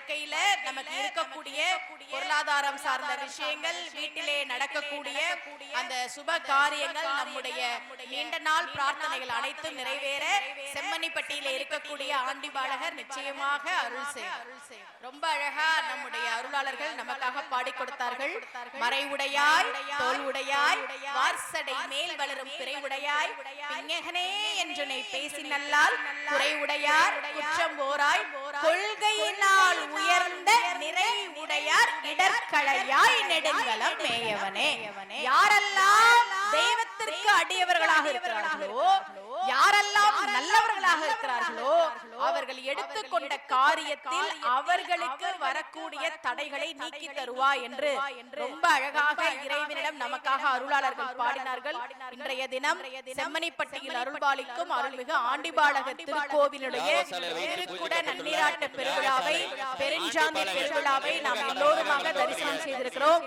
வாழ்க்கையில நமக்கு இருக்கக்கூடிய பொருளாதாரம் சார்ந்த விஷயங்கள், வீட்டிலே நடக்கக்கூடிய அந்த சுப காரியங்கள், நம்முடைய நீண்ட நாள் பிரார்த்தனைகள் அனைத்தும் நிறைவேற செம்மணிப்பட்டியில இருக்கக்கூடிய ஆண்டிபாலகர் நிச்சயமாக அருள் செய்வார். ரொம்ப அழகா நம்முடைய அருளாளர்கள் நமக்காக பாடி கொடுத்தார்கள். மறை உடையாய், தோல் உடையாய், வார்சடை மேல் வளரும் பிறை உடையாய், பிஞகனே என்றனை பேசி நல்லால் குறை உடையார், குற்றம் போராய், கொள்கையினால் உயர்ந்த நிறை உடையார், இடர்களையாய் நெடுங்கலம் மேயவனே. யாரெல்லாம் தெய்வத்திற்கு அடியவர்களாக இருக்கிறார்களோ, யாரெல்லாம் நல்லவர்களாக இருக்கிறார்களோ, அவர்கள் எடுத்துக்கொண்ட காரியத்தில் அவர்களுக்கு வரக்கூடிய தடைகளை நீக்கி தருவாய் என்று ரொம்ப அழகாக இறைவனிடம் நமக்காக அருளாளர்கள் பாடினார்கள். இன்றைய தினம் செம்மணிப்பட்டியில் அருள்பாலிக்கும் அருள்மிகு ஆண்டிபாலகர் திருக்கோவிலுடைய திருக்குட நன்னீராட்ட பெருவிழாவை, பெருஞ்சாந்தி பெருவிழாவை நாம் எல்லோருமாக தரிசனம் செய்திருக்கிறோம்.